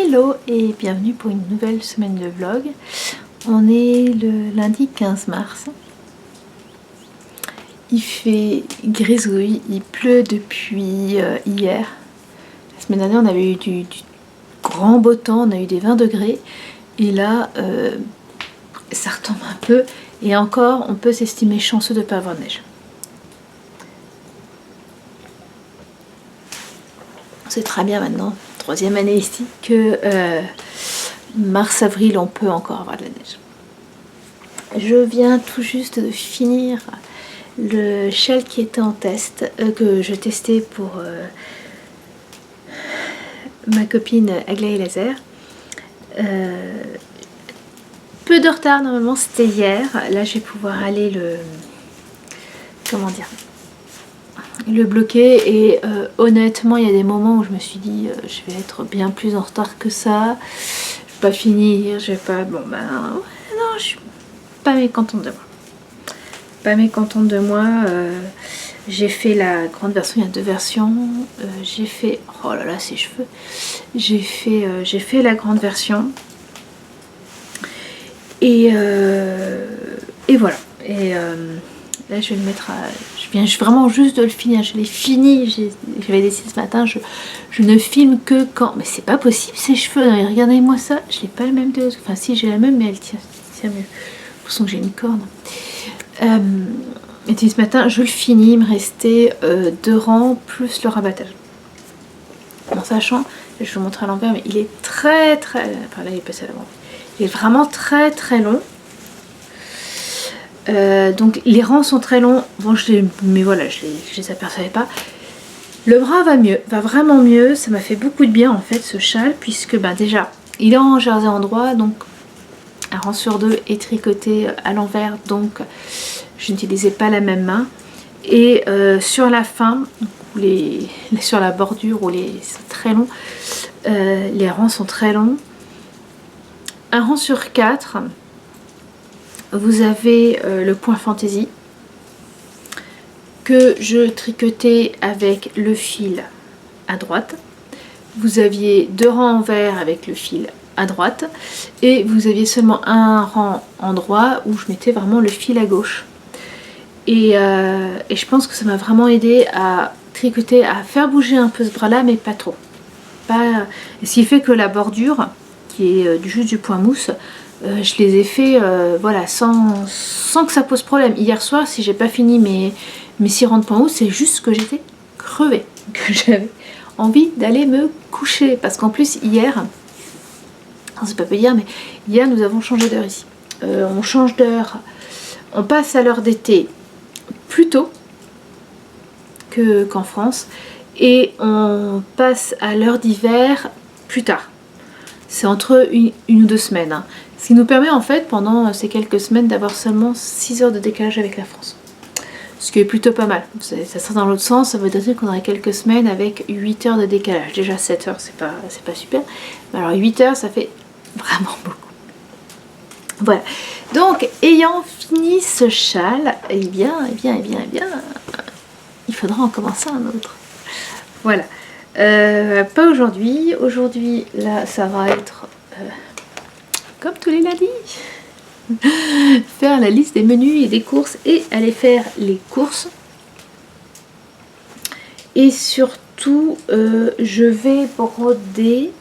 Hello et bienvenue pour une nouvelle semaine de vlog. On est le lundi 15 mars. Il fait grisouille, il pleut depuis hier. La semaine dernière on avait eu du grand beau temps, on a eu des 20 degrés. Et là ça retombe un peu et encore on peut s'estimer chanceux de ne pas avoir de neige. C'est très bien maintenant, troisième année ici, que mars-avril on peut encore avoir de la neige. Je viens tout juste de finir le châle qui était en test, que je testais pour ma copine Aglaé Laser. Peu de retard, normalement c'était hier. Là je vais pouvoir aller le bloquer et honnêtement il y a des moments où je me suis dit je vais être bien plus en retard que ça, je vais pas finir, je vais pas... Bon ben non, je suis pas mécontente de moi. Pas mécontente de moi. J'ai fait la grande version, il y a deux versions. J'ai fait... Oh là là ses cheveux. J'ai fait la grande version. Et voilà. Et là je vais le mettre à... Je viens vraiment juste de le finir. Je l'ai fini. J'avais décidé ce matin. Je ne filme que quand... Mais c'est pas possible ces cheveux. Regardez-moi ça. Je n'ai pas le même de... Enfin si j'ai la même mais elle tient mieux. Pour l'impression que j'ai une corne. Et ce matin je le finis. Il me restait 2 rangs plus le rabattage. En sachant, je vais vous montrer à l'envers, mais il est très... Enfin là il est passé à l'avant. Il est vraiment très long. Donc les rangs sont très longs. Bon, mais voilà, je les apercevais pas. Le bras va mieux, va vraiment mieux. Ça m'a fait beaucoup de bien en fait ce châle, puisque déjà il est en jersey endroit, donc un rang sur 2 est tricoté à l'envers, donc je n'utilisais pas la même main. Et sur la fin, sur la bordure où c'est très long, les rangs sont très longs. Un rang sur 4, vous avez le point fantaisie que je tricotais avec le fil à droite. Vous aviez 2 rangs en vert avec le fil à droite et vous aviez seulement un rang en droit où je mettais vraiment le fil à gauche. Et je pense que ça m'a vraiment aidé à tricoter, à faire bouger un peu ce bras là, mais pas trop. Ce qui fait que la bordure qui est juste du point mousse, je les ai fait voilà, sans que ça pose problème. Hier soir, si j'ai pas fini mes 6 rangs de point mousse, c'est juste que j'étais crevée, que j'avais envie d'aller me coucher. Parce qu'en plus, hier, c'est pas peu hier, mais hier nous avons changé d'heure ici. On change d'heure, on passe à l'heure d'été plus tôt qu'en France, et on passe à l'heure d'hiver plus tard. C'est entre une ou 2 semaines. Hein. Ce qui nous permet en fait pendant ces quelques semaines d'avoir seulement 6 heures de décalage avec la France. Ce qui est plutôt pas mal. Ça sera dans l'autre sens, ça veut dire qu'on aurait quelques semaines avec 8 heures de décalage. Déjà 7 heures, c'est pas super. Mais alors 8 heures, ça fait vraiment beaucoup. Voilà. Donc, ayant fini ce châle, eh bien, il faudra en commencer un autre. Voilà. Pas aujourd'hui. Aujourd'hui, là, ça va être comme tous les lundis. Faire la liste des menus et des courses et aller faire les courses. Et surtout, je vais broder.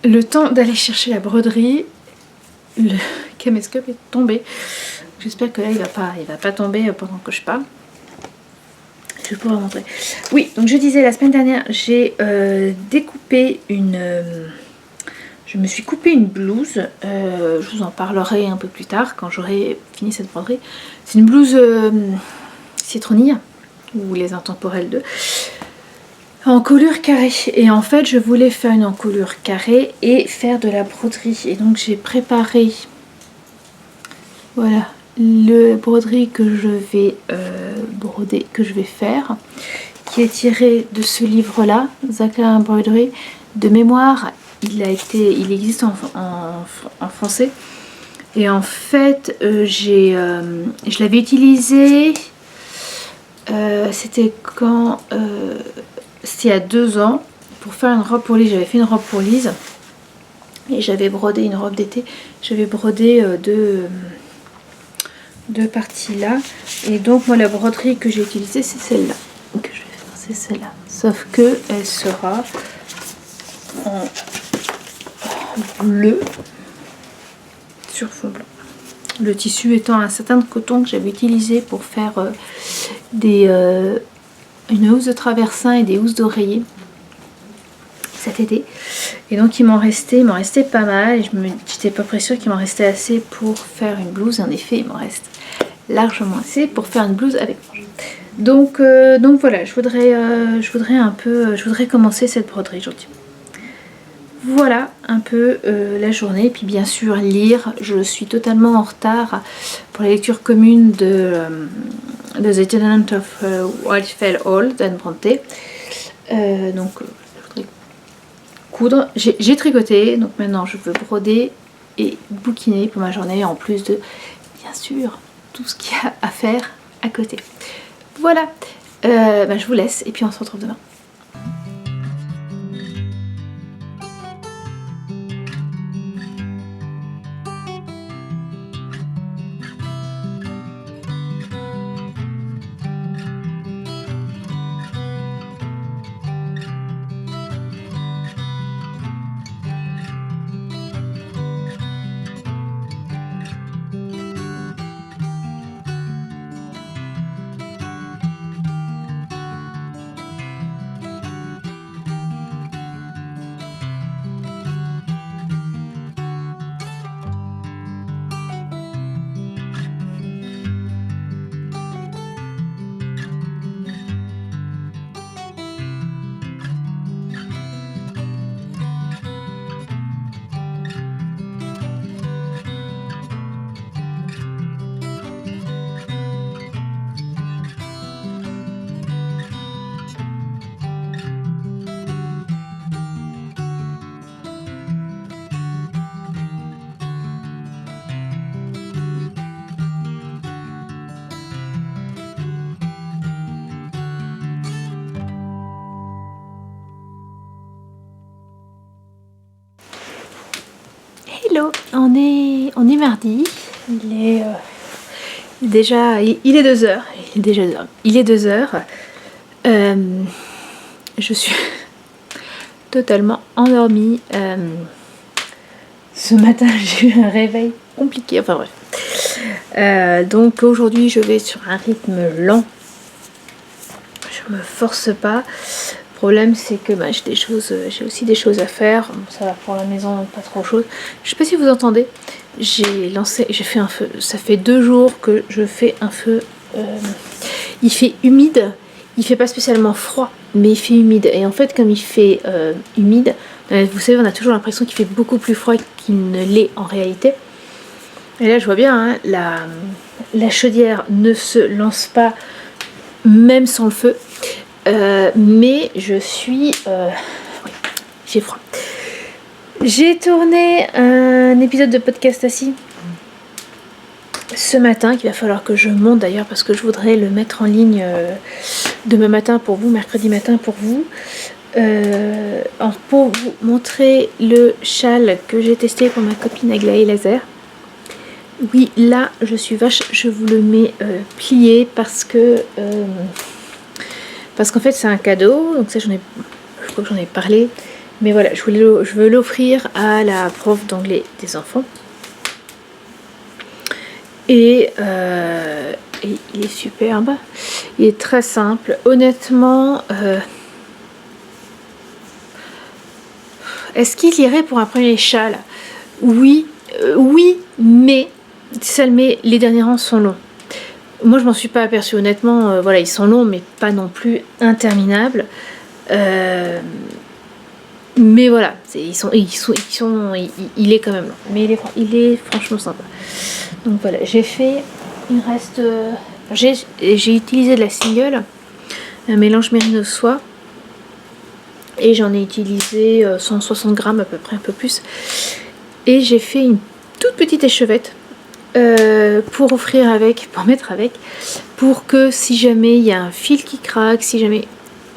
Le temps d'aller chercher la broderie, le caméscope est tombé. J'espère que là, il va pas tomber pendant que je parle. Je vais pouvoir montrer. Oui, donc je disais la semaine dernière, j'ai découpé je me suis coupé une blouse. Je vous en parlerai un peu plus tard quand j'aurai fini cette broderie. C'est une blouse citronille ou les intemporels 2 en colure carrée. Et en fait, je voulais faire une encolure carrée et faire de la broderie. Et donc j'ai préparé, voilà, le broderie que je vais broder, que je vais faire, qui est tiré de ce livre là, Zaka Embroidery. De mémoire, il existe en français. Et en fait, je l'avais utilisé, c'était quand c'était il y a 2 ans, pour faire une robe pour Lise. J'avais fait une robe pour Lise Et j'avais brodé une robe d'été. J'avais brodé deux parties là. Et donc moi la broderie que j'ai utilisée c'est celle-là. Que je vais faire, c'est celle-là. Sauf que elle sera en bleu sur fond blanc. Le tissu étant un certain coton que j'avais utilisé pour faire une housse de traversin et des housses d'oreiller cet été. Et donc il m'en restait pas mal. Et j'étais pas très sûre qu'il m'en restait assez pour faire une blouse. En effet, il m'en reste largement assez pour faire une blouse avec manches. Donc voilà, je voudrais commencer cette broderie aujourd'hui. Voilà un peu la journée. Et puis bien sûr lire. Je suis totalement en retard pour la lecture commune de The Tenant of Wildfell Hall d'Anne Brontë. Donc je voudrais coudre. J'ai tricoté, donc maintenant je veux broder et bouquiner pour ma journée, en plus de bien sûr tout ce qu'il y a à faire à côté. Voilà, je vous laisse et puis on se retrouve demain. Hello, on est mardi, il est déjà, il est 2h, il est 2h, je suis totalement endormie, ce matin j'ai eu un réveil compliqué, enfin bref, donc aujourd'hui je vais sur un rythme lent, je me force pas. Le problème c'est que j'ai aussi des choses à faire. Ça va pour la maison, pas trop chose. Je sais pas si vous entendez, j'ai fait un feu. Ça fait 2 jours que je fais un feu. Il fait humide, il fait pas spécialement froid, mais il fait humide. Et en fait, comme il fait humide, vous savez, on a toujours l'impression qu'il fait beaucoup plus froid qu'il ne l'est en réalité. Et là, je vois bien, hein, la chaudière ne se lance pas même sans le feu. Mais je suis... oui, j'ai froid. J'ai tourné un épisode de podcast assis ce matin, qu'il va falloir que je monte d'ailleurs parce que je voudrais le mettre en ligne demain matin pour vous, mercredi matin pour vous. Pour vous montrer le châle que j'ai testé pour ma copine Aglaé Laser. Oui, là je vous le mets plié parce qu'en fait c'est un cadeau, donc ça je crois que j'en ai parlé, mais voilà, je veux l'offrir à la prof d'anglais des enfants. Et il est superbe, il est très simple, honnêtement. Est-ce qu'il irait pour un premier châle? Oui, mais les derniers rangs sont longs. Moi je m'en suis pas aperçue honnêtement, voilà, ils sont longs mais pas non plus interminables. Mais voilà, il est quand même long, mais il est franchement sympa. Donc voilà, j'ai utilisé de la single, un mélange mérino soie, et j'en ai utilisé 160 grammes à peu près, un peu plus, et j'ai fait une toute petite échevette pour mettre avec, pour que si jamais il y a un fil qui craque, si jamais,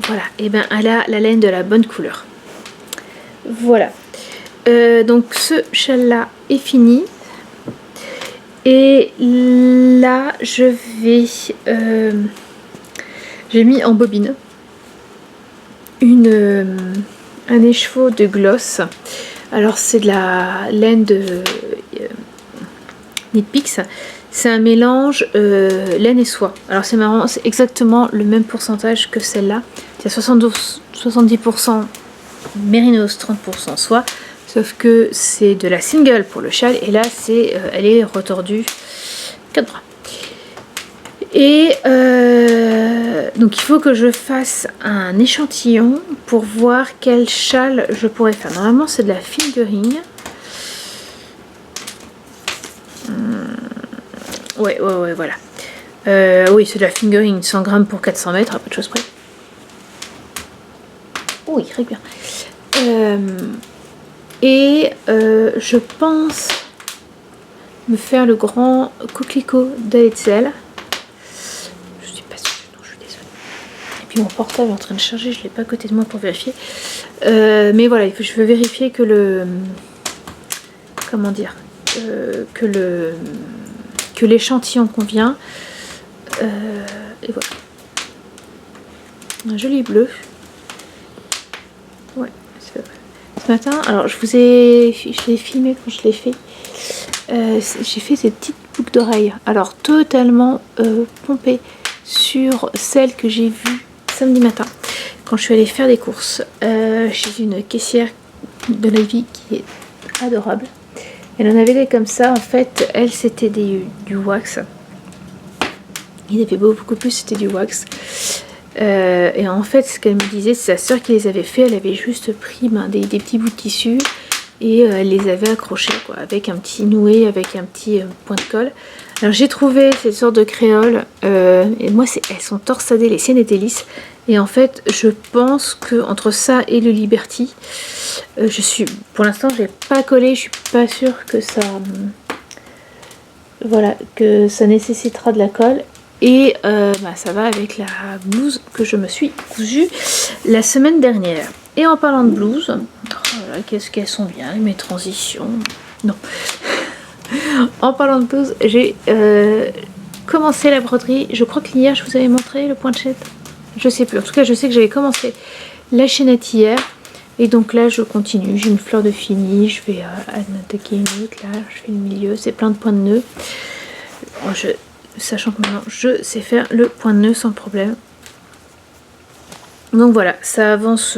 voilà, et ben elle a la laine de la bonne couleur. Voilà. Donc ce châle là est fini. Et là je vais... j'ai mis en bobine un écheveau de gloss. Alors c'est de la laine de Knit Picks. C'est un mélange laine et soie. Alors c'est marrant, c'est exactement le même pourcentage que celle-là. Il y a 70% mérinos, 30% soie. Sauf que c'est de la single pour le châle. Et là, elle est retordue 4 bras. Et donc il faut que je fasse un échantillon pour voir quel châle je pourrais faire. Normalement, c'est de la fingering. Ouais, voilà. Oui, c'est de la fingering, 100 grammes pour 400 mètres, à peu de choses près. Oui, très bien. Je pense me faire le grand coquelicot d'Aletzel. Je suis pas sûre, non, je suis désolée. Et puis mon portable est en train de charger, je l'ai pas à côté de moi pour vérifier. Mais voilà, je veux vérifier que le... Comment dire que l'échantillon convient. Et voilà. Un joli bleu. Ouais, c'est vrai. Ce matin, alors je l'ai filmé quand je l'ai fait. J'ai fait ces petites boucles d'oreilles. Alors totalement pompées sur celles que j'ai vues samedi matin quand je suis allée faire des courses chez une caissière de la vie qui est adorable. Elle en avait des comme ça, en fait, elle c'était du wax. Il y avait beaucoup plus, c'était du wax. Et en fait, ce qu'elle me disait, c'est sa soeur qui les avait fait. Elle avait juste pris des petits bouts de tissu et elle les avait accrochés, quoi, avec un petit noué, avec un petit point de colle. Alors j'ai trouvé cette sorte de créole. Et moi, elles sont torsadées, les siennes étaient lisses. Et en fait, je pense que entre ça et le Liberty, pour l'instant, je l'ai pas collé. Je suis pas sûre que ça, voilà, que ça nécessitera de la colle. Et ça va avec la blouse que je me suis cousue la semaine dernière. Et en parlant de blouse, voilà, qu'est-ce qu'elles sont bien mes transitions. Non. En parlant de blouse, j'ai commencé la broderie. Je crois que hier je vous avais montré le poinchette. Je sais plus. En tout cas, je sais que j'avais commencé la chaînette hier. Et donc là, je continue. J'ai une fleur de fini. Je vais en attaquer une autre. Là, je fais le milieu. C'est plein de points de nœuds. Bon, sachant que maintenant, je sais faire le point de nœud sans problème. Donc voilà, ça avance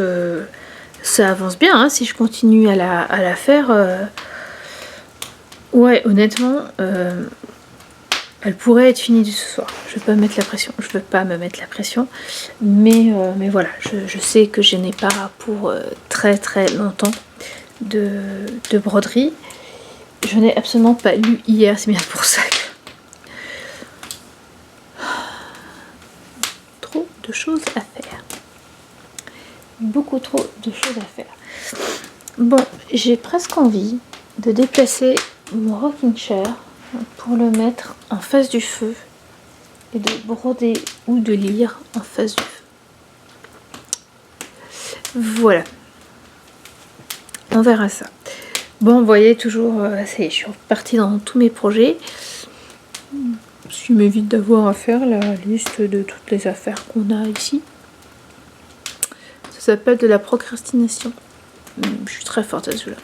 bien. Hein, si je continue à la faire. Ouais, honnêtement... elle pourrait être finie ce soir. Je vais pas me mettre la pression. Je veux pas me mettre la pression. Mais voilà, je sais que je n'ai pas pour très très longtemps de broderie. Je n'ai absolument pas lu hier, c'est bien pour ça que... Trop de choses à faire. Beaucoup trop de choses à faire. Bon, j'ai presque envie de déplacer mon rocking chair pour le mettre en face du feu et de broder ou de lire en face du feu. Voilà. On verra ça. Bon, vous voyez, toujours, ça y est, je suis repartie dans tous mes projets. Ce qui m'évite d'avoir à faire la liste de toutes les affaires qu'on a ici. Ça s'appelle de la procrastination. Je suis très forte à ce jeu-là.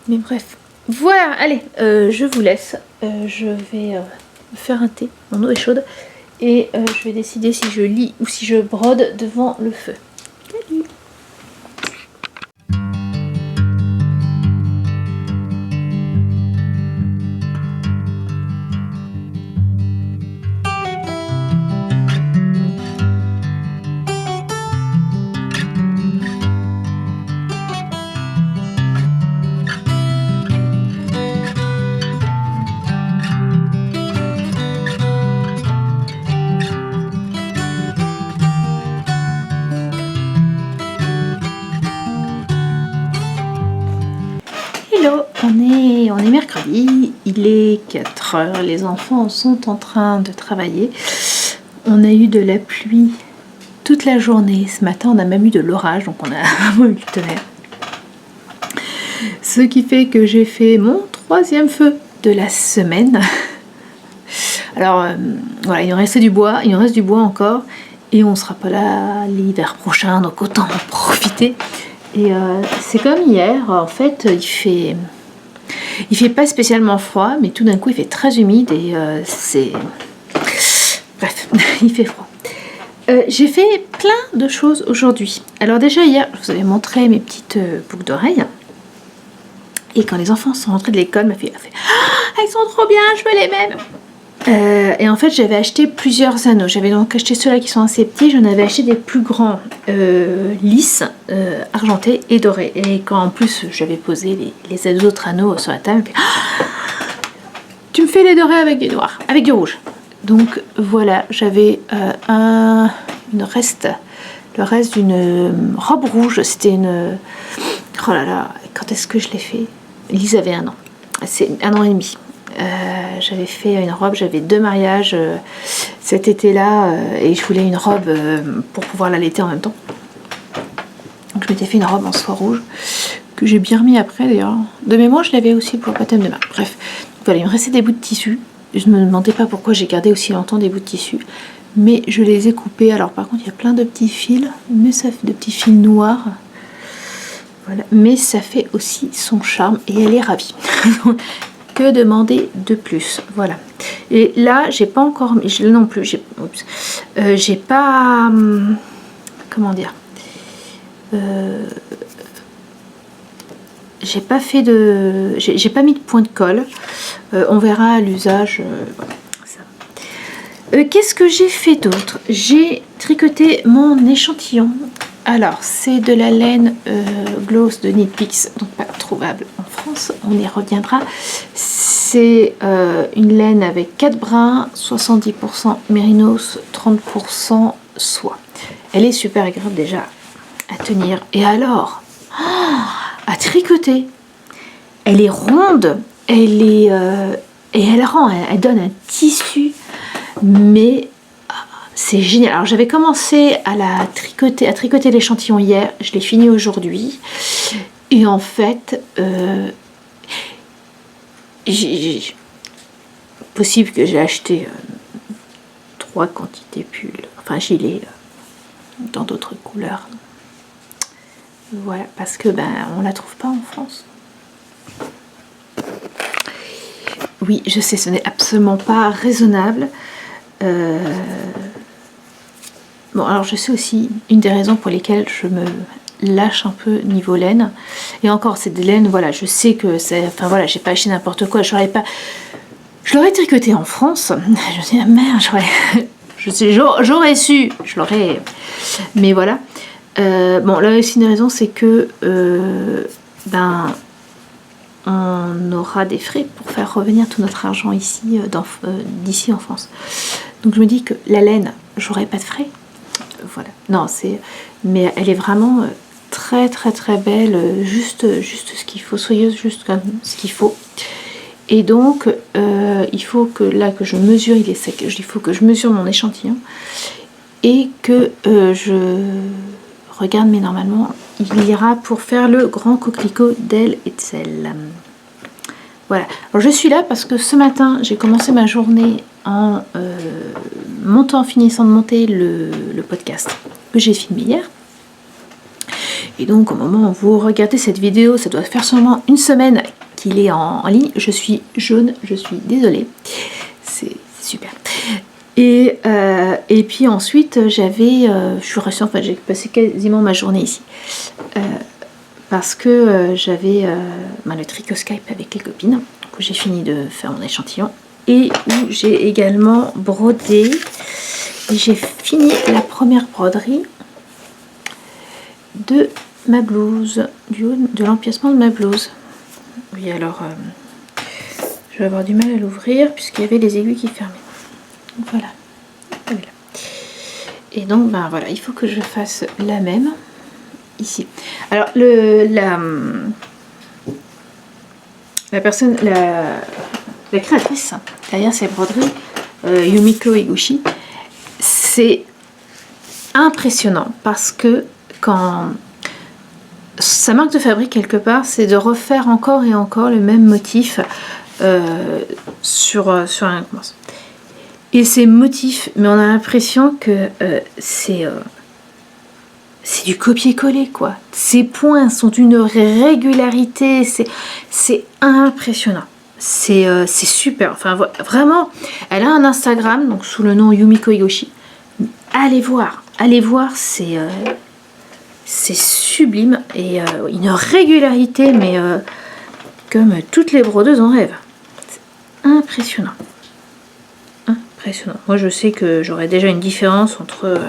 Mais bref. Voilà, allez, je vous laisse. Je vais faire un thé. Mon eau est chaude. Et je vais décider si je lis ou si je brode devant le feu. Salut! Hello, on est mercredi, il est 4 h, les enfants sont en train de travailler. On a eu de la pluie toute la journée, ce matin on a même eu de l'orage, donc on a vraiment eu le tonnerre. Ce qui fait que j'ai fait mon 3e feu de la semaine. Alors voilà, il nous reste du bois encore et on sera pas là l'hiver prochain, donc autant en profiter. Et c'est comme hier, en fait, il fait pas spécialement froid, mais tout d'un coup il fait très humide et c'est... Bref, il fait froid. J'ai fait plein de choses aujourd'hui. Alors déjà hier, je vous avais montré mes petites boucles d'oreilles. Et quand les enfants sont rentrés de l'école, ma fille a fait « Ah, elles sont trop bien, je veux les mêmes !» Et en fait, j'avais acheté plusieurs anneaux. J'avais donc acheté ceux-là qui sont assez petits. J'en avais acheté des plus grands, lisses, argentés et dorés. Et quand en plus, j'avais posé les autres anneaux sur la table, ah, tu me fais les dorés avec du noir, avec du rouge. Donc voilà, j'avais le reste d'une robe rouge. C'était une... Oh là là, quand est-ce que je l'ai fait? Lise avait 1 an. C'est 1 an et demi. J'avais fait une robe, j'avais 2 mariages cet été-là et je voulais une robe pour pouvoir l'allaiter en même temps. Donc je m'étais fait une robe en soie rouge que j'ai bien remis après d'ailleurs. De mémoire, je l'avais aussi pour le baptême de bain. Bref, voilà, il me restait des bouts de tissu. Je ne me demandais pas pourquoi j'ai gardé aussi longtemps des bouts de tissu, mais je les ai coupés. Alors par contre, il y a plein de petits fils, mais ça fait de petits fils noirs. Voilà. Mais ça fait aussi son charme et elle est ravie. Que demander de plus? Voilà. Et là, j'ai pas encore mis, non plus, j'ai pas, comment dire, j'ai pas fait de, j'ai pas mis de point de colle. On verra à l'usage. Voilà, qu'est-ce que j'ai fait d'autre? J'ai tricoté mon échantillon. Alors, c'est de la laine gloss de Knitpicks, donc pas trouvable en France, on y reviendra. C'est une laine avec 4 brins, 70% mérinos, 30% soie. Elle est super agréable déjà à tenir. Et alors, à tricoter. Elle est ronde, elle est et elle donne un tissu, mais c'est génial. Alors j'avais commencé à tricoter l'échantillon hier, je l'ai fini aujourd'hui. Et en fait, possible que j'ai acheté 3 quantités pulls, enfin gilets dans d'autres couleurs. Voilà, parce que on la trouve pas en France. Oui, je sais, ce n'est absolument pas raisonnable. Bon, alors je sais aussi une des raisons pour lesquelles je me lâche un peu niveau laine. Et encore, c'est des laines, voilà, je sais que c'est... Enfin voilà, j'ai pas acheté n'importe quoi. Je l'aurais tricoté en France. Je me suis dit, merde, j'aurais su. Je l'aurais... Mais voilà. Bon, là aussi une raison, c'est que... on aura des frais pour faire revenir tout notre argent ici, d'ici en France. Donc je me dis que la laine, j'aurai pas de frais. Voilà. Non, c'est... Mais elle est vraiment très très très belle, juste ce qu'il faut, soyeuse, juste comme ce qu'il faut. Et donc, il faut que là que je mesure, il est sec, il faut que je mesure mon échantillon et que je regarde, mais normalement, il ira pour faire le grand coquelicot d'Elle et de Sel. Voilà. Alors je suis là parce que ce matin, j'ai commencé ma journée en finissant de monter le podcast que j'ai filmé hier. Et donc au moment où vous regardez cette vidéo, ça doit faire seulement 1 semaine qu'il est en ligne. Je suis jaune, je suis désolée. C'est super. Et puis ensuite, je suis restée, en fait, j'ai passé quasiment ma journée ici. Parce que j'avais le tricot Skype avec les copines, où j'ai fini de faire mon échantillon. Et où j'ai également brodé. Et j'ai fini la première broderie de ma blouse, de l'empiècement de ma blouse. Oui, alors, je vais avoir du mal à l'ouvrir, puisqu'il y avait les aiguilles qui fermaient. Voilà. Et donc, voilà, il faut que je fasse la même ici. Alors, la créatrice derrière ces broderies, Yumiko Higuchi, c'est impressionnant parce que quand sa marque de fabrique quelque part, c'est de refaire encore et encore le même motif sur un commence. Et ces motifs, mais on a l'impression que c'est du copier-coller quoi. Ces points sont d'une régularité, c'est impressionnant. C'est super. Enfin vraiment, elle a un Instagram donc sous le nom Yumiko Yoshi. Allez voir, c'est sublime et une régularité, mais comme toutes les brodeuses en rêvent. C'est impressionnant. Impressionnant. Moi, je sais que j'aurais déjà une différence entre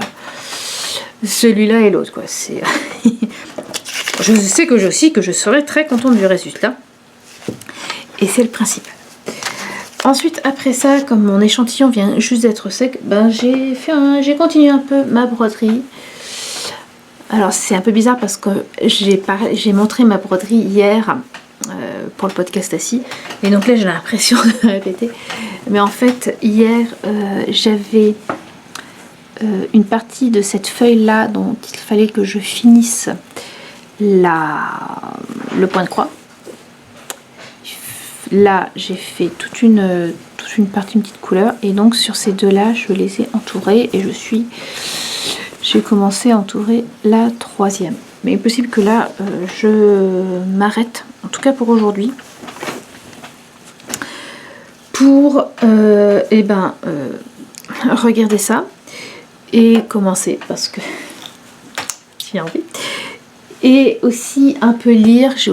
celui-là et l'autre, quoi. C'est je sais que je serais très contente du résultat. Et c'est le principal. Ensuite, après ça, comme mon échantillon vient juste d'être sec, ben j'ai continué un peu ma broderie. Alors c'est un peu bizarre parce que j'ai montré ma broderie hier pour le podcast assis. Et donc là j'ai l'impression de répéter. Mais en fait hier j'avais une partie de cette feuille là dont il fallait que je finisse le point de croix. Là j'ai fait toute une partie, une petite couleur. Et donc sur ces deux là je les ai entourés et j'ai commencé à entourer la troisième. Mais il est possible que là, je m'arrête, en tout cas pour aujourd'hui, pour regarder ça et commencer, parce que j'ai envie. Et aussi un peu lire, j'ai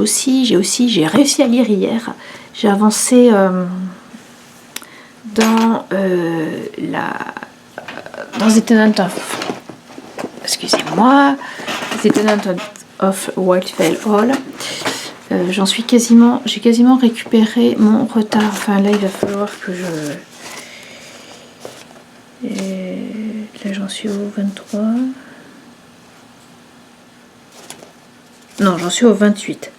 réussi à lire hier. J'ai avancé dans The Tenant of Whitefell Hall. J'ai quasiment récupéré mon retard. Enfin là il va falloir que là j'en suis au 23. Non, j'en suis au 28.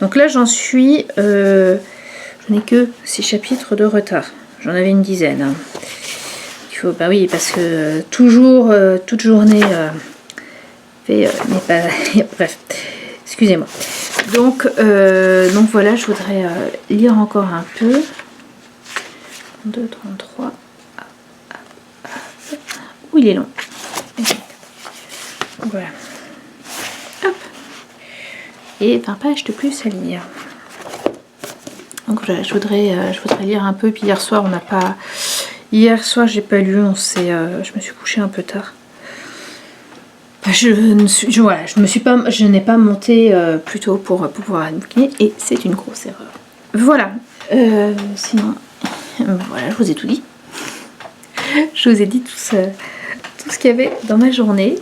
Donc là j'en suis je n'ai que 6 chapitres de retard. J'en avais une dizaine. Hein. Bah oui, parce que toujours toute journée n'est pas bref, excusez-moi. Donc voilà, je voudrais lire encore un peu. 2, 33. Où il est long. Voilà. Hop. Et 20 pages de plus à lire. Donc voilà, je voudrais lire un peu. Puis hier soir, j'ai pas lu. Je me suis couchée un peu tard. Je n'ai pas monté plus tôt pour pouvoir bouquiner et c'est une grosse erreur. Voilà. Sinon, voilà, je vous ai tout dit. Je vous ai dit tout ce qu'il y avait dans ma journée.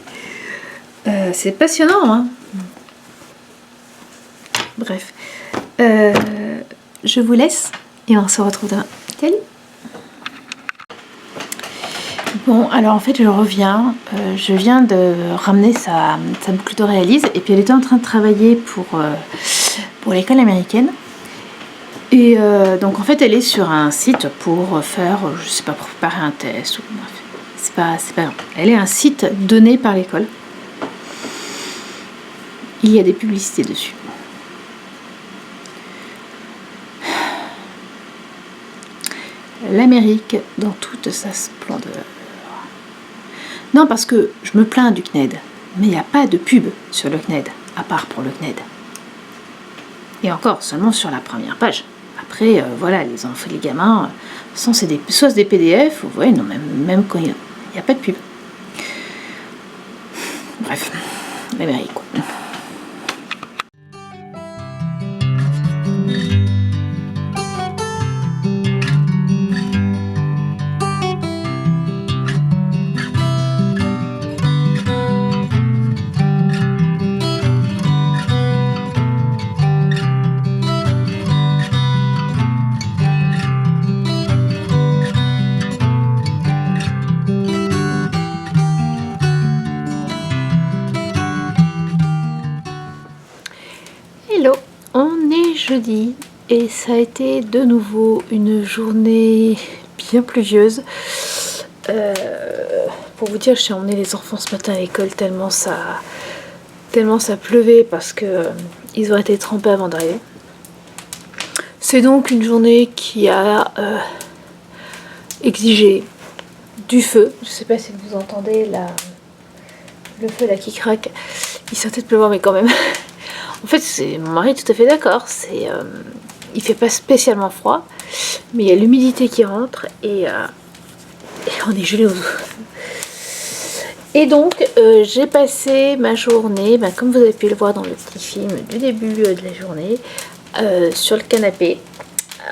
C'est passionnant, hein. Bref. Je vous laisse et on se retrouve demain. Salut! Bon, alors en fait je reviens, je viens de ramener sa boucle de réalise et puis elle était en train de travailler pour l'école américaine et donc en fait elle est sur un site pour faire, je sais pas, pour préparer un test ou bref, c'est pas grave. Elle est un site donné par l'école, il y a des publicités dessus. L'Amérique dans toute sa splendeur. Non, parce que je me plains du CNED, mais il n'y a pas de pub sur le CNED, à part pour le CNED. Et encore, seulement sur la première page. Après, voilà, les enfants, les gamins, soit c'est des PDF, ou ouais, non, même quand il n'y a pas de pub. Bref, l'Amérique, quoi. Hello, on est jeudi et ça a été de nouveau une journée bien pluvieuse. Pour vous dire, j'ai emmené les enfants ce matin à l'école tellement ça tellement ça pleuvait parce que ils auraient été trempés avant d'arriver. C'est donc une journée qui a exigé du feu. Je sais pas si vous entendez le feu là qui craque. Il sortait de pleuvoir mais quand même. En fait, c'est mon mari est tout à fait d'accord. Il fait pas spécialement froid, mais il y a l'humidité qui rentre et on est gelé aux os. Et donc, j'ai passé ma journée, comme vous avez pu le voir dans le petit film du début de la journée, sur le canapé,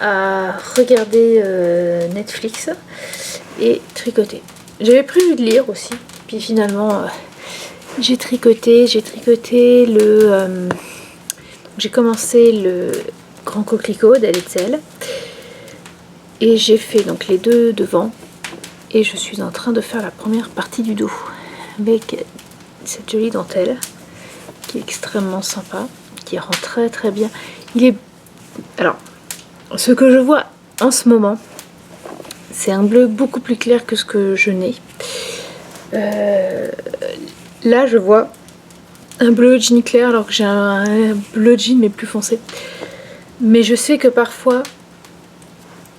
à regarder Netflix et tricoter. J'avais prévu de lire aussi, puis finalement, j'ai tricoté j'ai commencé le Grand Coquelicot d'Alitzel, et j'ai fait donc les deux devant, et je suis en train de faire la première partie du dos avec cette jolie dentelle qui est extrêmement sympa, qui rend très très bien. Alors, ce que je vois en ce moment, c'est un bleu beaucoup plus clair que ce que je n'ai. Là, je vois un bleu jean clair alors que j'ai un bleu jean mais plus foncé. Mais je sais que parfois,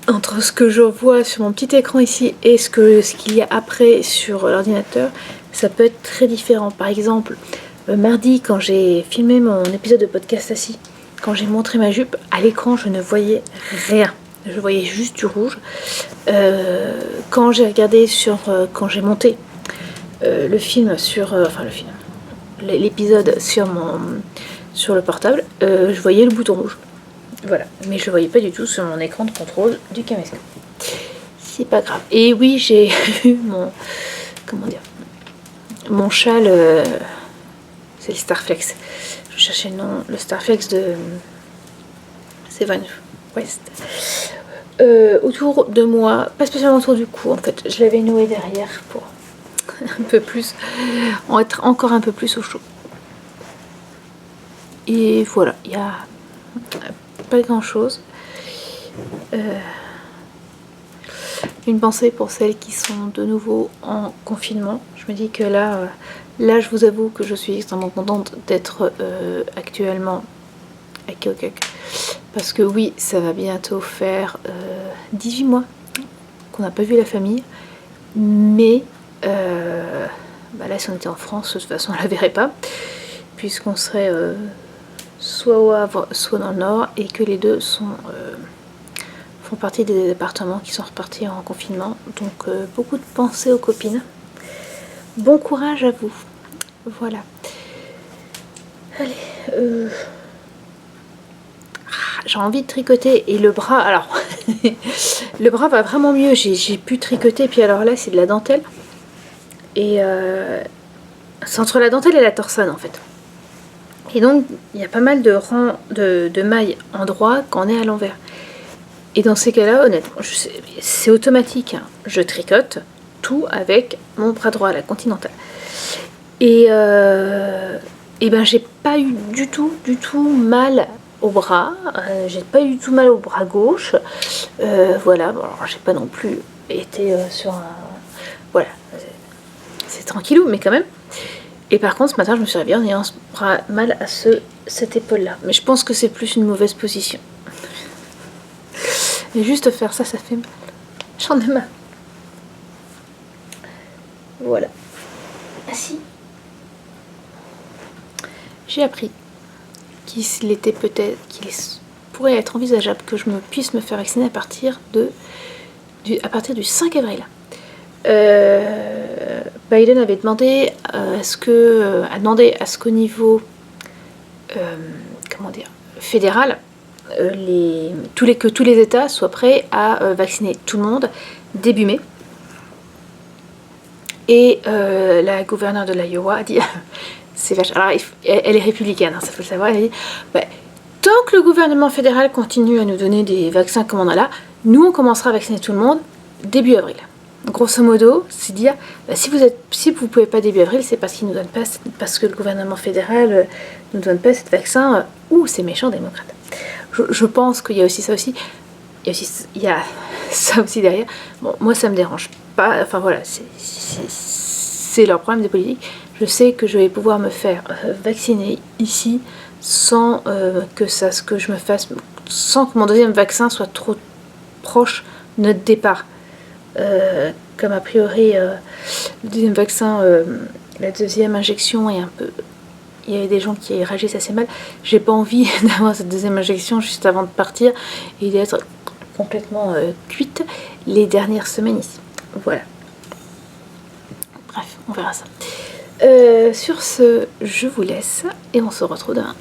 entre ce que je vois sur mon petit écran ici et ce qu'il y a après sur l'ordinateur, ça peut être très différent. Par exemple, mardi, quand j'ai filmé mon épisode de podcast assis, quand j'ai montré ma jupe, à l'écran, je ne voyais rien. Je voyais juste du rouge. Quand j'ai regardé quand j'ai monté le film l'épisode sur le portable, je voyais le bouton rouge. Voilà, mais je ne voyais pas du tout sur mon écran de contrôle du caméscope. C'est pas grave. Et oui, j'ai eu mon châle, c'est le Starflex. Je cherchais le Starflex de Seven West. Autour de moi, pas spécialement autour du cou en fait. Je l'avais noué derrière pour un peu plus, être encore un peu plus au chaud. Et voilà, il y a pas grand chose. Une pensée pour celles qui sont de nouveau en confinement. Je me dis que là je vous avoue que je suis extrêmement contente d'être actuellement à Keokuk, parce que oui, ça va bientôt faire 18 mois qu'on n'a pas vu la famille, mais là si on était en France, de toute façon on la verrait pas, puisqu'on serait soit au Havre, soit dans le Nord, et que les deux font partie des départements qui sont repartis en confinement. Donc beaucoup de pensées aux copines. Bon courage à vous. Voilà. Allez. J'ai envie de tricoter, et le bras, alors le bras va vraiment mieux. J'ai pu tricoter, puis alors là c'est de la dentelle, et c'est entre la dentelle et la torsade en fait. Et donc il y a pas mal de rangs de mailles en droit quand on est à l'envers. Et dans ces cas-là, honnêtement, c'est automatique, hein. Je tricote tout avec mon bras droit, la continentale. Et j'ai pas eu du tout mal au bras. J'ai pas eu du tout mal au bras gauche. Voilà, bon, alors j'ai pas non plus été sur un... Voilà, c'est tranquillou, mais quand même. Et par contre, ce matin, je me suis réveillée en ayant mal à cette épaule-là. Mais je pense que c'est plus une mauvaise position. Et juste faire ça fait mal. J'en ai marre. Voilà. Ah si. J'ai appris qu'il pourrait être envisageable que je puisse me faire vacciner à partir du 5 avril. Biden avait demandé à ce qu'au niveau fédéral, que tous les États soient prêts à vacciner tout le monde début mai. Et la gouverneure de l'Iowa a dit c'est vache. Alors elle est républicaine, hein, ça faut le savoir. Elle a dit tant que le gouvernement fédéral continue à nous donner des vaccins comme on a là, nous on commencera à vacciner tout le monde début avril. Grosso modo, c'est dire si vous pouvez pas début avril, c'est parce qu'ils nous donnent pas, parce que le gouvernement fédéral nous donne pas ce vaccin, ou ces méchants démocrates. Je pense qu'il y a aussi ça aussi. Il y a ça aussi derrière. Bon, moi ça me dérange pas. Enfin voilà, c'est leur problème de politique. Je je sais que je vais pouvoir me faire vacciner ici sans que je me fasse, sans que mon deuxième vaccin soit trop proche de notre départ. Comme a priori le deuxième vaccin, la deuxième injection est un peu... Il y avait des gens qui réagissent assez mal. J'ai pas envie d'avoir cette deuxième injection juste avant de partir et d'être complètement cuite les dernières semaines ici. Voilà. Bref, on verra ça. Sur ce, je vous laisse et on se retrouve demain.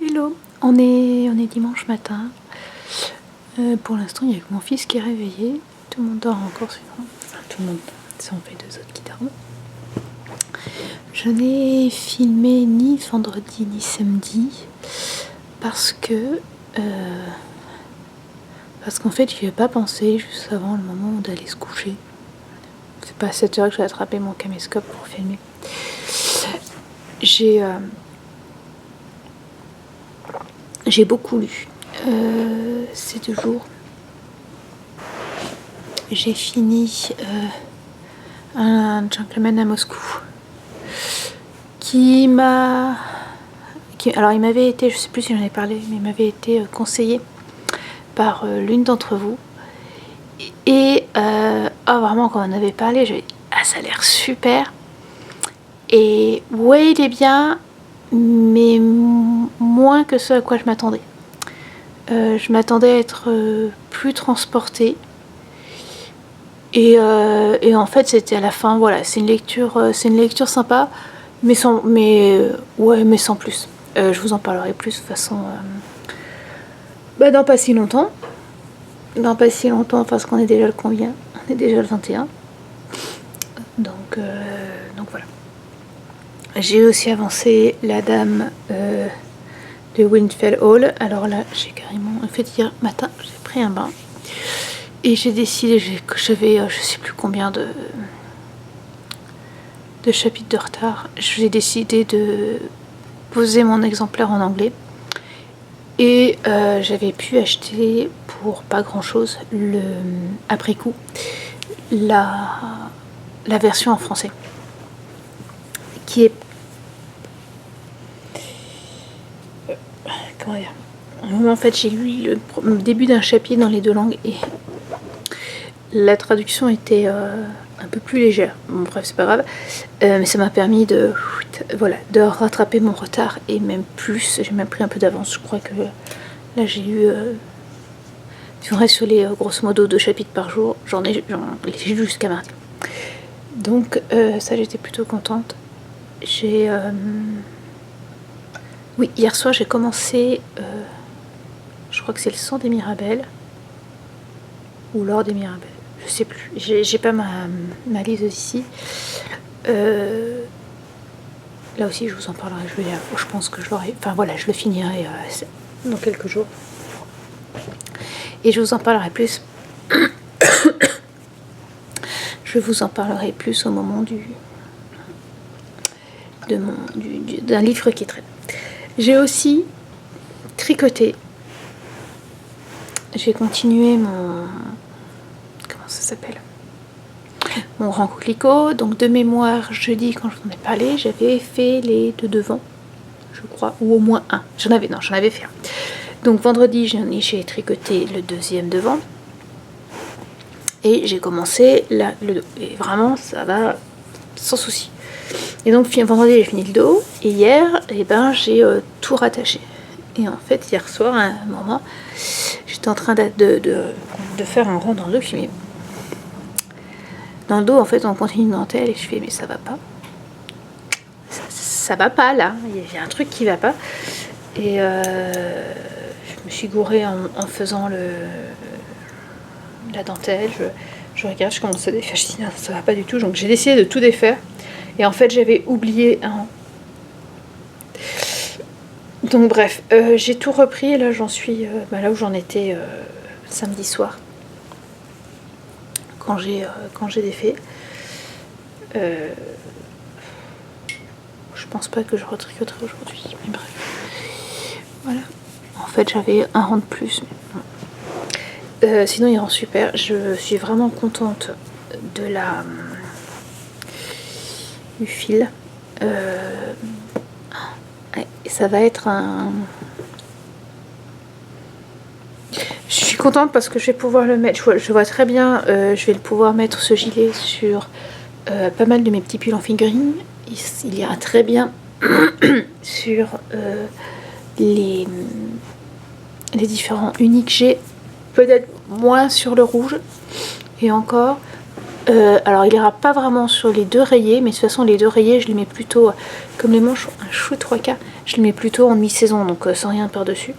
Hello, on est dimanche matin. Pour l'instant, il n'y a que mon fils qui est réveillé. Tout le monde dort encore, sinon. Enfin, tout le monde, ça en fait 2 autres qui dorment. Je n'ai filmé ni vendredi ni samedi parce qu'en fait, je n'y ai pas pensé juste avant le moment d'aller se coucher. C'est pas à 7 heures que j'ai attrapé mon caméscope pour filmer. J'ai beaucoup lu ces 2 jours. J'ai fini un gentleman à Moscou alors il m'avait été, je sais plus si j'en ai parlé, mais il m'avait été conseillé par l'une d'entre vous. Et vraiment quand on en avait parlé, j'ai dit ça a l'air super. Et ouais, il est bien, mais moins que ce à quoi je m'attendais. Je m'attendais à être plus transportée. Et en fait, c'était à la fin, voilà, c'est une lecture sympa, mais sans plus. Je vous en parlerai plus de toute façon dans pas si longtemps. Dans pas si longtemps, parce qu'on est déjà le combien ? On est déjà le 21. Donc voilà. J'ai aussi avancé La Dame de Winterfell Hall. Alors là, j'ai carrément... En fait, hier matin, j'ai pris un bain. Et j'ai décidé que j'avais, je sais plus combien de chapitres de retard. J'ai décidé de poser mon exemplaire en anglais. Et j'avais pu acheter pour pas grand chose, après coup, la version en français. Qui est... comment dire ? En fait, j'ai lu le début d'un chapitre dans les 2 langues et la traduction était un peu plus légère. Bon, bref, c'est pas grave. Mais ça m'a permis de rattraper mon retard et même plus. J'ai même pris un peu d'avance. Je crois que là, j'ai lu... si on reste sur les grosso modo 2 chapitres par jour, j'ai lu jusqu'à mardi. Donc, ça, j'étais plutôt contente. Oui, hier soir, j'ai commencé... je crois que c'est le sang des Mirabelles. Ou l'or des Mirabelles. Je sais plus. J'ai pas ma liste ici. Là aussi, je vous en parlerai. Je pense que je l'aurai... Enfin voilà, je le finirai dans quelques jours. Et je vous en parlerai plus. Je vous en parlerai plus au moment d'un livre qui traite. J'ai aussi tricoté j'ai continué mon... Comment ça s'appelle? Mon rang coquelicot. Donc de mémoire, jeudi, quand je vous en ai parlé, j'avais fait les deux devants, je crois, ou au moins un. J'en avais fait un. Donc vendredi, j'ai tricoté le deuxième devant. Et j'ai commencé le dos. Et vraiment, ça va sans souci. Et donc vendredi, j'ai fini le dos. Et hier, j'ai tout rattaché. Et en fait, hier soir, à un moment, j'étais en train de faire un rond dans le dos. Je me suis dit, dans le dos, en fait, on continue une dentelle. Et je fais, mais ça va pas. Ça va pas, là. Il y a un truc qui va pas. Et je me suis gourée en faisant la dentelle. Je regarde, je commence à défaire. Je dis, non, ça va pas du tout. Donc, j'ai décidé de tout défaire. Et en fait, j'avais oublié un rang. Donc bref, j'ai tout repris et là j'en suis là où j'en étais samedi soir quand j'ai défait. Je pense pas que je retricoterai aujourd'hui, mais bref. Voilà. En fait j'avais un rang de plus. Mais... sinon il rend super. Je suis vraiment contente de du fil. Ça va être un... Je suis contente parce que je vais pouvoir le mettre. Je vois très bien, je vais pouvoir mettre ce gilet sur pas mal de mes petits pulls en figurine. Il ira très bien sur les différents unis que j'ai. Peut-être moins sur le rouge. Et encore... alors il ira pas vraiment sur les deux rayés, mais de toute façon les deux rayés je les mets plutôt, comme les manches ont un chou 3K, je les mets plutôt en mi-saison, donc sans rien par dessus.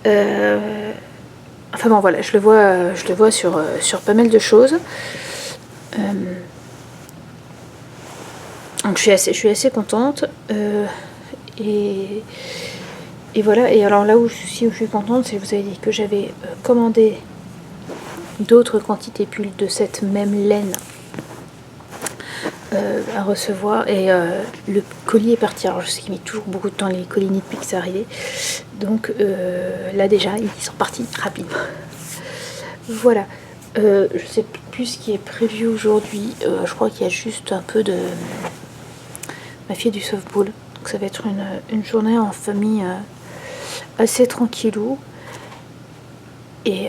Enfin bon voilà, je le vois sur pas mal de choses. Donc je suis assez contente. Et voilà, et alors là où je suis contente, c'est que vous avez dit que j'avais commandé d'autres quantités pulls de cette même laine à recevoir, et le colis est parti. Alors je sais qu'il met toujours beaucoup de temps les colis Knit Picks à arriver, donc là déjà ils sont partis rapidement. Voilà, je sais plus ce qui est prévu aujourd'hui. Je crois qu'il y a juste un peu de ma fille du softball, donc ça va être une journée en famille assez tranquillou. Et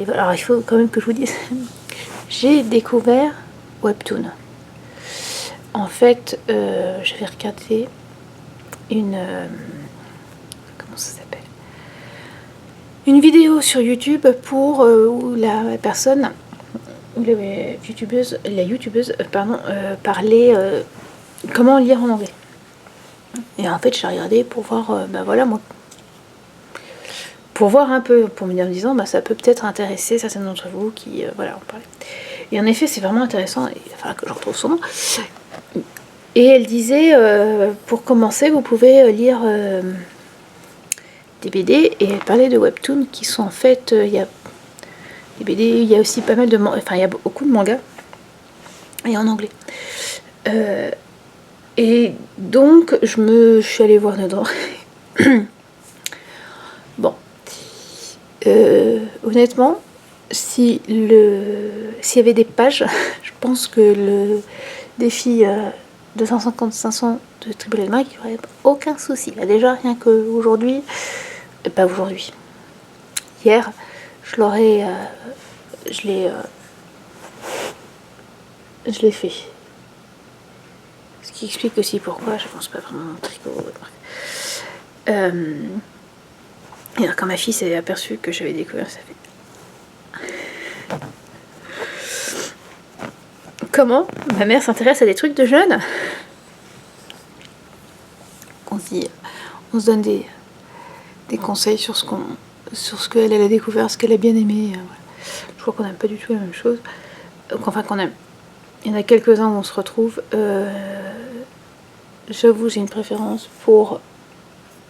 voilà. Alors il faut quand même que je vous dise, j'ai découvert Webtoon. En fait, j'avais regardé une comment ça s'appelle, une vidéo sur YouTube pour où la personne, la youtubeuse parlait comment lire en anglais. Et en fait, j'ai regardé pour voir, voilà, moi, pour voir un peu, pour me dire en disant, ça peut peut-être intéresser certains d'entre vous qui, voilà, en parlaient. Et en effet, c'est vraiment intéressant. Il va falloir que je retrouve son nom. Et elle disait, pour commencer, vous pouvez lire des BD, et elle parlait de Webtoon qui sont en fait, il y a des BD, il y a aussi pas mal de il y a beaucoup de mangas, et en anglais. Et donc, je suis allée voir dedans. Bon. Honnêtement, s'il y avait des pages, je pense que le défi 250-500 de Triple L Mag, il n'y aurait aucun souci. Là, déjà, rien qu'aujourd'hui, pas aujourd'hui, hier, je l'ai fait. Ce qui explique aussi pourquoi je pense pas vraiment au tricot. Et alors, quand ma fille s'est aperçue que j'avais découvert, ça fait... Comment ma mère s'intéresse à des trucs de jeunes? On se donne des conseils sur ce qu'elle a découvert, ce qu'elle a bien aimé. Voilà. Je crois qu'on n'aime pas du tout la même chose. Enfin, qu'on aime. Il y en a quelques-uns où on se retrouve. J'avoue, j'ai une préférence pour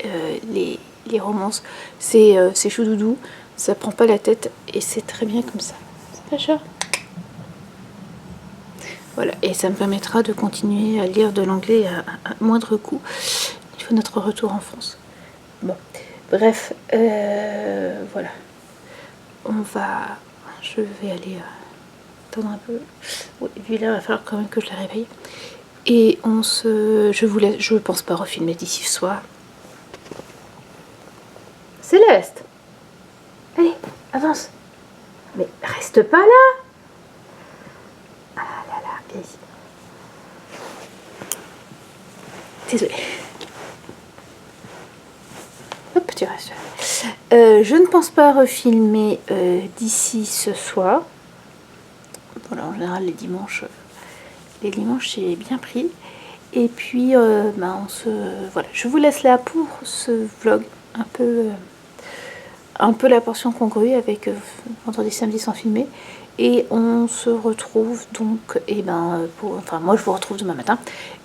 les romances. C'est choudoudou, ça prend pas la tête et c'est très bien comme ça. C'est pas cher. Voilà, et ça me permettra de continuer à lire de l'anglais à moindre coût. Il faut notre retour en France. Bon, Bref, voilà. Je vais aller attendre un peu. Oui, vu là, il va falloir quand même que je la réveille. Et je vous laisse, je pense pas refilmer d'ici ce soir. Céleste! Allez, avance! Mais reste pas là! Ah là là, viens ici. Désolée. Hop, tu restes là. Je ne pense pas refilmer d'ici ce soir. Voilà, en général, les dimanches c'est bien pris. Et puis, voilà, je vous laisse là pour ce vlog un peu la portion congrue avec vendredi, samedi sans filmer. Et on se retrouve donc, enfin moi je vous retrouve demain matin.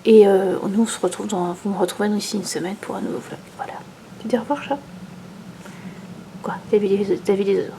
Et nous on se retrouve vous me retrouvez nous ici une semaine pour un nouveau vlog. Voilà. Tu dis au revoir, chat? Quoi? T'as vu les oiseaux? T'as vu les oiseaux?